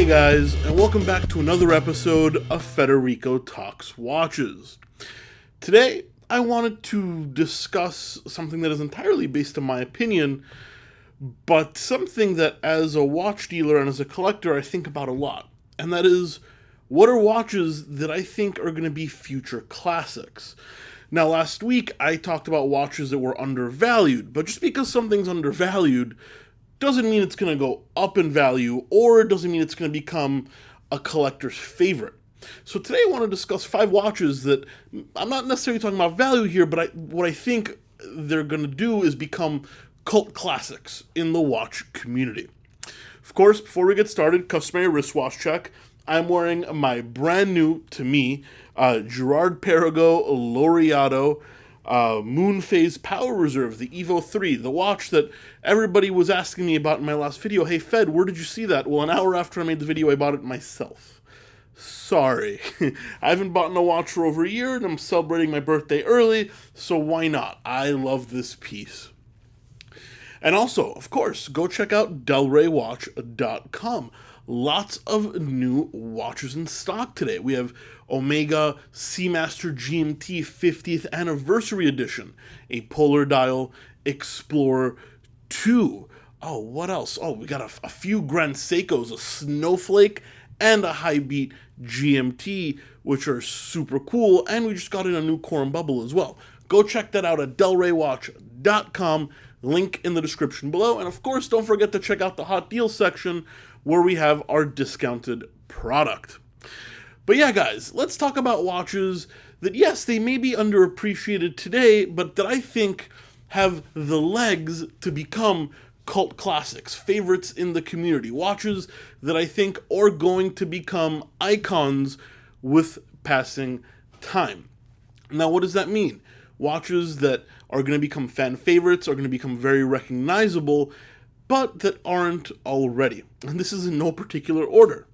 Hey guys, and welcome back to another episode of Federico Talks Watches. Today, I wanted to discuss something that is entirely based on my opinion, but something that as a watch dealer and as a collector I think about a lot. And that is, what are watches that I think are going to be future classics? Now, last week I talked about watches that were undervalued, but just because something's undervalued doesn't mean it's going to go up in value, or it doesn't mean it's going to become a collector's favorite. So today I want to discuss 5 watches that, I'm not necessarily talking about value here, but what I think they're going to do is become cult classics in the watch community. Of course, before we get started, customary wristwatch check. I'm wearing my brand new, to me, Girard-Perregaux Laureato Moon Phase Power Reserve, the Evo 3, the watch that everybody was asking me about in my last video. Hey Fed, where did you see that? Well, an hour after I made the video, I bought it myself. Sorry. I haven't bought a watch for over a year, and I'm celebrating my birthday early, so why not? I love this piece. And also, of course, go check out delraywatch.com. Lots of new watches in stock today. We have Omega Seamaster GMT 50th Anniversary Edition, a Polar Dial Explorer 2. Oh, what else? Oh, we got a few Grand Seikos, a Snowflake, and a High Beat GMT, which are super cool, and we just got in a new Core and Bubble as well. Go check that out at delraywatch.com, link in the description below, and of course, don't forget to check out the Hot Deals section, where we have our discounted product. But yeah, guys, let's talk about watches that, yes, they may be underappreciated today, but that I think have the legs to become cult classics, favorites in the community, watches that I think are going to become icons with passing time. Now, what does that mean? Watches that are going to become fan favorites, are going to become very recognizable, but that aren't already. And this is in no particular order.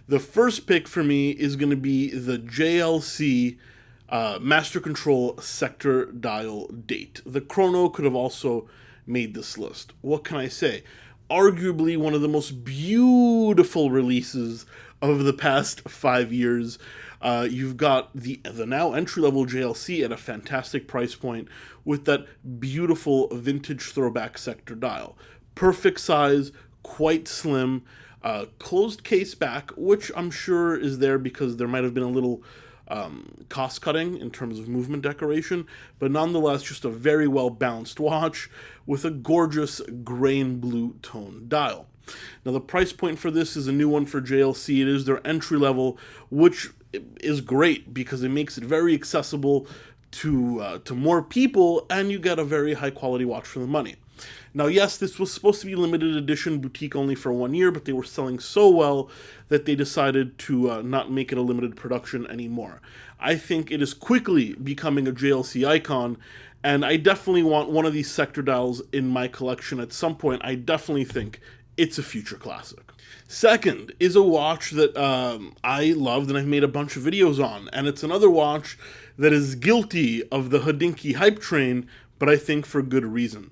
The first pick for me is going to be the JLC Master Control Sector Dial Date. The Chrono could have also made this list. What can I say? Arguably one of the most beautiful releases of the past 5 years. You've got the now entry-level JLC at a fantastic price point with that beautiful vintage throwback sector dial. Perfect size, quite slim, closed case back, which I'm sure is there because there might have been a little cost cutting in terms of movement decoration, but nonetheless just a very well balanced watch with a gorgeous gray and blue tone dial. Now the price point for this is a new one for JLC. It is their entry level, which is great because it makes it very accessible to more people, and you get a very high quality watch for the money. Now, yes, this was supposed to be limited edition, boutique only for 1 year, but they were selling so well that they decided to not make it a limited production anymore. I think it is quickly becoming a JLC icon, and I definitely want one of these sector dials in my collection at some point. I definitely think it's a future classic. Second is a watch that I loved and I've made a bunch of videos on, and it's another watch that is guilty of the Hodinkee hype train, but I think for good reason.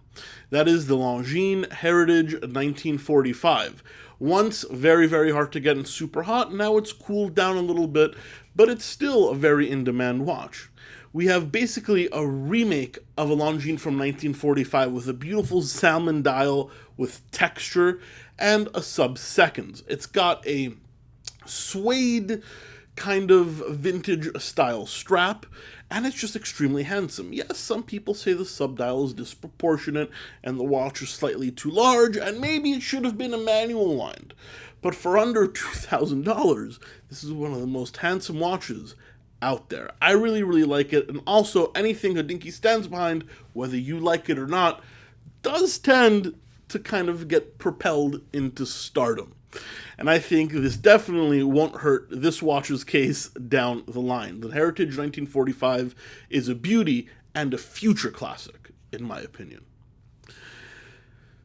That is the Longines Heritage 1945. Once very, very hard to get and super hot, now it's cooled down a little bit, but it's still a very in-demand watch. We have basically a remake of a Longines from 1945 with a beautiful salmon dial with texture and a sub-seconds. It's got a suede kind of vintage style strap, and it's just extremely handsome. Yes, some people say the subdial is disproportionate and the watch is slightly too large, and maybe it should have been a manual wind. But for under $2,000, this is one of the most handsome watches out there. I really, really like it, and also anything Hodinkee stands behind, whether you like it or not, does tend to kind of get propelled into stardom. And I think this definitely won't hurt this watch's case down the line. The Heritage 1945 is a beauty and a future classic, in my opinion.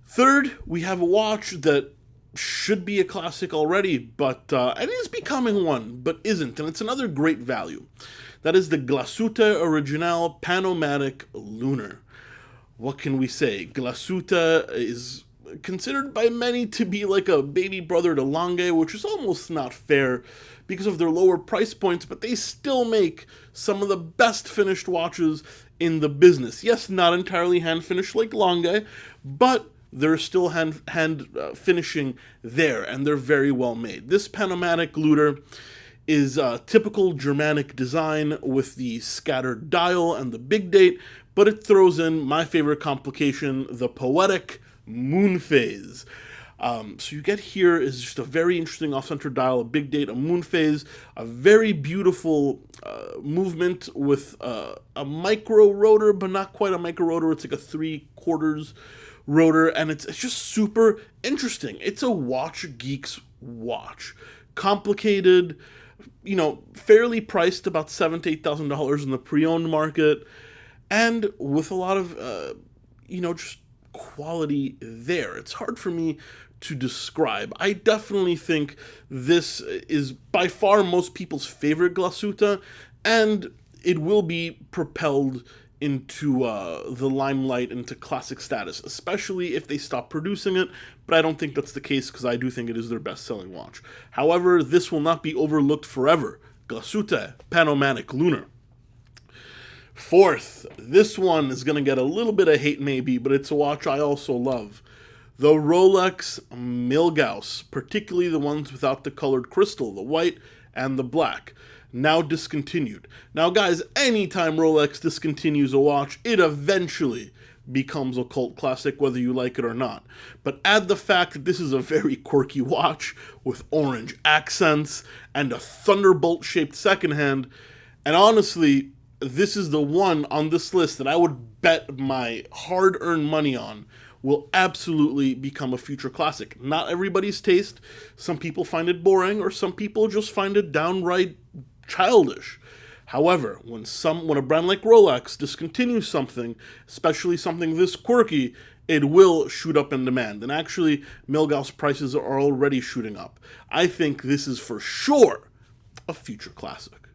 Third, we have a watch that should be a classic already, but it is becoming one, but isn't, and it's another great value. That is the Glasshute Original Panomatic Lunar. What can we say? Glasshute is considered by many to be like a baby brother to Longines, which is almost not fair because of their lower price points, but they still make some of the best finished watches in the business. Yes, not entirely hand finished like Longines, but they're still hand finishing there, and they're very well made. This Panomatic Looter is a typical Germanic design with the scattered dial and the big date, but it throws in my favorite complication, the poetic moon phase. So you get here is just a very interesting off-center dial, a big date, a moon phase, a very beautiful movement with a micro rotor, but not quite a micro rotor. It's like a 3/4 rotor, and it's just super interesting. It's a watch geek's watch. Complicated, fairly priced, about $7,000 to $8,000 in the pre-owned market, and with a lot of, just quality there. It's hard for me to describe. I definitely think this is by far most people's favorite Glasshute, and it will be propelled into the limelight, into classic status, especially if they stop producing it, but I don't think that's the case because I do think it is their best-selling watch. However, this will not be overlooked forever. Glasshute Panomatic Lunar. Fourth, this one is going to get a little bit of hate maybe, but it's a watch I also love. The Rolex Milgauss, particularly the ones without the colored crystal, the white and the black. Now discontinued. Now guys, anytime Rolex discontinues a watch, it eventually becomes a cult classic, whether you like it or not. But add the fact that this is a very quirky watch with orange accents and a thunderbolt-shaped second hand, and honestly, this is the one on this list that I would bet my hard-earned money on will absolutely become a future classic. Not everybody's taste. Some people find it boring, or some people just find it downright childish. However, when a brand like Rolex discontinues something, especially something this quirky, it will shoot up in demand. And actually, Milgauss prices are already shooting up. I think this is for sure a future classic.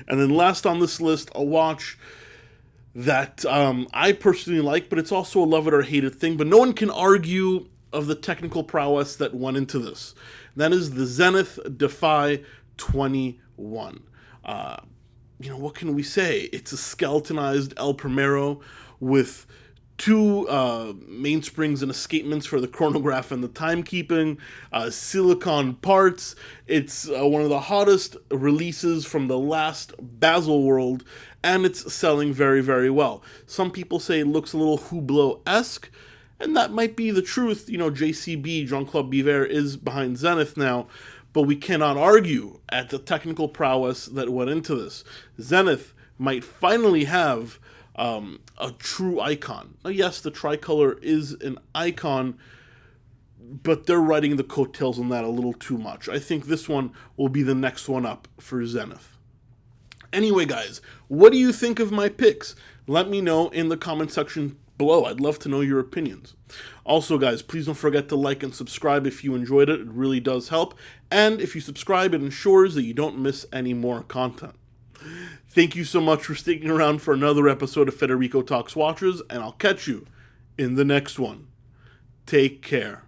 And then last on this list, a watch that I personally like, but it's also a love it or hate it thing, but no one can argue of the technical prowess that went into this. That is the Zenith Defy 21. What can we say? It's a skeletonized El Primero with two mainsprings and escapements for the chronograph and the timekeeping, silicon parts. It's one of the hottest releases from the last Baselworld, and it's selling very, very well. Some people say it looks a little Hublot-esque, and that might be the truth. JCB, Jean-Claude Biver, is behind Zenith now, but we cannot argue at the technical prowess that went into this. Zenith might finally have a true icon. Now, yes, the tricolor is an icon, but they're riding the coattails on that a little too much. I think this one will be the next one up for Zenith. Anyway, guys, what do you think of my picks? Let me know in the comment section below. I'd love to know your opinions. Also, guys, please don't forget to like and subscribe if you enjoyed it. It really does help. And if you subscribe, it ensures that you don't miss any more content. Thank you so much for sticking around for another episode of Federico Talks Watches, and I'll catch you in the next one. Take care.